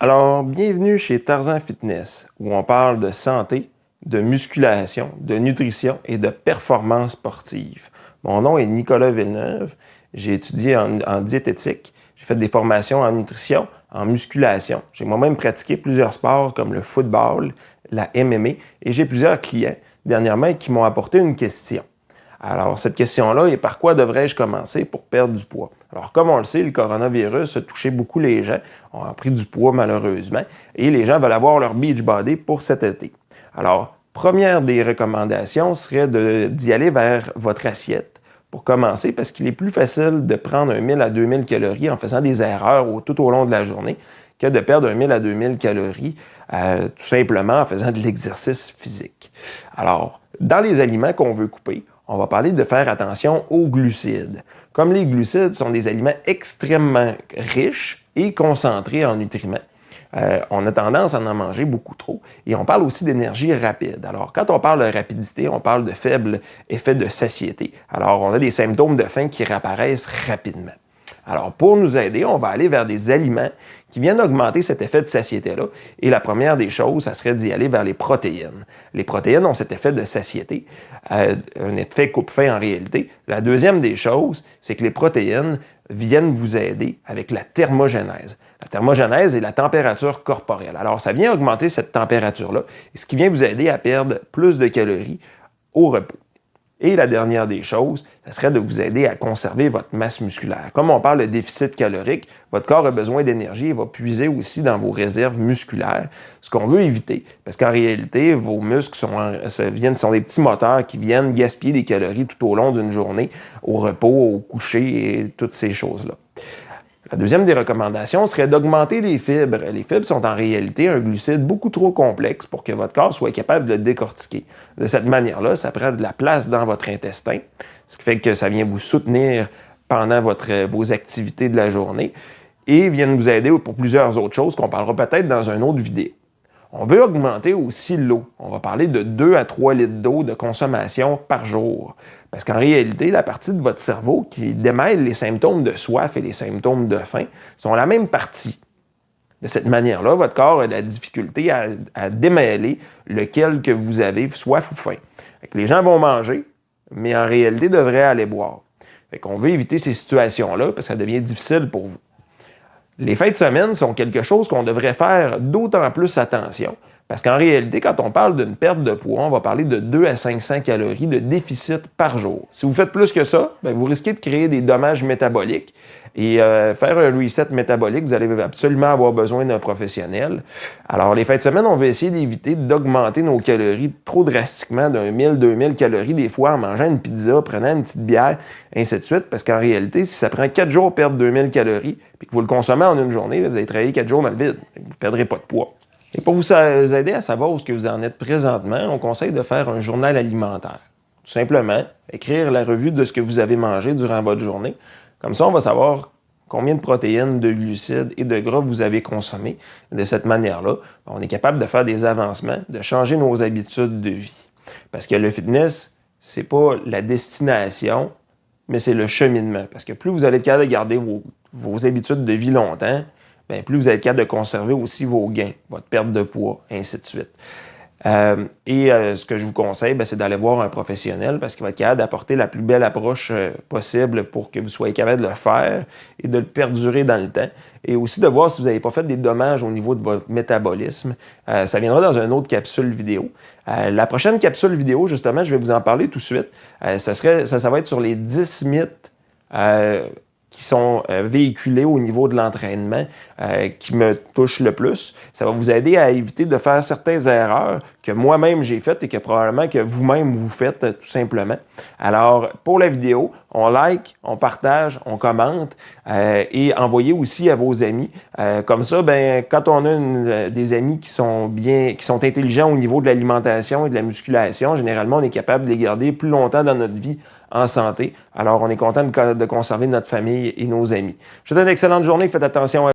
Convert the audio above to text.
Alors, bienvenue chez Tarzan Fitness, où on parle de santé, de musculation, de nutrition et de performance sportive. Mon nom est Nicolas Villeneuve, j'ai étudié en diététique, j'ai fait des formations en nutrition, en musculation. J'ai moi-même pratiqué plusieurs sports comme le football, la MMA, et j'ai plusieurs clients dernièrement qui m'ont apporté une question. Alors, cette question-là est par quoi devrais-je commencer pour perdre du poids? Alors, comme on le sait, le coronavirus a touché beaucoup les gens, ont pris du poids malheureusement, et les gens veulent avoir leur beach body pour cet été. Alors, première des recommandations serait d'y aller vers votre assiette pour commencer, parce qu'il est plus facile de prendre 1000 à 2000 calories en faisant des erreurs tout au long de la journée que de perdre 1000 à 2000 calories tout simplement en faisant de l'exercice physique. Alors, dans les aliments qu'on veut couper, on va parler de faire attention aux glucides. Comme les glucides sont des aliments extrêmement riches et concentrés en nutriments, on a tendance à en manger beaucoup trop. Et on parle aussi d'énergie rapide. Alors, quand on parle de rapidité, on parle de faible effet de satiété. Alors, on a des symptômes de faim qui réapparaissent rapidement. Alors, pour nous aider, on va aller vers des aliments qui viennent augmenter cet effet de satiété-là. Et la première des choses, ça serait d'y aller vers les protéines. Les protéines ont cet effet de satiété, un effet coupe-faim en réalité. La deuxième des choses, c'est que les protéines viennent vous aider avec la thermogénèse. La thermogénèse est la température corporelle. Alors, ça vient augmenter cette température-là, ce qui vient vous aider à perdre plus de calories au repos. Et la dernière des choses, ça serait de vous aider à conserver votre masse musculaire. Comme on parle de déficit calorique, votre corps a besoin d'énergie et va puiser aussi dans vos réserves musculaires, ce qu'on veut éviter, parce qu'en réalité, vos muscles sont des petits moteurs qui viennent gaspiller des calories tout au long d'une journée, au repos, au coucher et toutes ces choses-là. La deuxième des recommandations serait d'augmenter les fibres. Les fibres sont en réalité un glucide beaucoup trop complexe pour que votre corps soit capable de le décortiquer. De cette manière-là, ça prend de la place dans votre intestin, ce qui fait que ça vient vous soutenir pendant vos activités de la journée et vient vous aider pour plusieurs autres choses qu'on parlera peut-être dans une autre vidéo. On veut augmenter aussi l'eau. On va parler de 2 à 3 litres d'eau de consommation par jour. Parce qu'en réalité, la partie de votre cerveau qui démêle les symptômes de soif et les symptômes de faim sont la même partie. De cette manière-là, votre corps a de la difficulté à démêler lequel que vous avez, soif ou faim. Les gens vont manger, mais en réalité devraient aller boire. On veut éviter ces situations-là parce que ça devient difficile pour vous. Les fins de semaine sont quelque chose qu'on devrait faire d'autant plus attention. Parce qu'en réalité, quand on parle d'une perte de poids, on va parler de 2 à 500 calories de déficit par jour. Si vous faites plus que ça, vous risquez de créer des dommages métaboliques. Et faire un reset métabolique, vous allez absolument avoir besoin d'un professionnel. Alors, les fins de semaine, on va essayer d'éviter d'augmenter nos calories trop drastiquement d'un 1000, 2000 calories des fois en mangeant une pizza, prenant une petite bière, ainsi de suite. Parce qu'en réalité, si ça prend 4 jours pour perdre 2000 calories, puis que vous le consommez en une journée, vous allez travailler 4 jours dans le vide. Vous ne perdrez pas de poids. Et pour vous aider à savoir où ce que vous en êtes présentement, on conseille de faire un journal alimentaire. Tout simplement, écrire la revue de ce que vous avez mangé durant votre journée. Comme ça, on va savoir combien de protéines, de glucides et de gras vous avez consommé. De cette manière-là, on est capable de faire des avancements, de changer nos habitudes de vie. Parce que le fitness, c'est pas la destination, mais c'est le cheminement. Parce que plus vous allez être capable de garder vos habitudes de vie longtemps, plus vous êtes capable de conserver aussi vos gains, votre perte de poids, ainsi de suite. Ce que je vous conseille, c'est d'aller voir un professionnel parce qu'il va être capable d'apporter la plus belle approche possible pour que vous soyez capable de le faire et de le perdurer dans le temps. Et aussi de voir si vous n'avez pas fait des dommages au niveau de votre métabolisme. Ça viendra dans une autre capsule vidéo. La prochaine capsule vidéo, justement, je vais vous en parler tout de suite. Ça va être sur les 10 mythes qui sont véhiculés au niveau de l'entraînement qui me touchent le plus. Ça va vous aider à éviter de faire certaines erreurs que moi-même j'ai faites et que probablement que vous-même vous faites tout simplement. Alors, pour la vidéo, on like, on partage, on commente et envoyez aussi à vos amis. Comme ça, quand on a des amis qui sont intelligents au niveau de l'alimentation et de la musculation, généralement, on est capable de les garder plus longtemps dans notre vie en santé. Alors, on est content de conserver notre famille et nos amis. Je vous souhaite une excellente journée. Faites attention à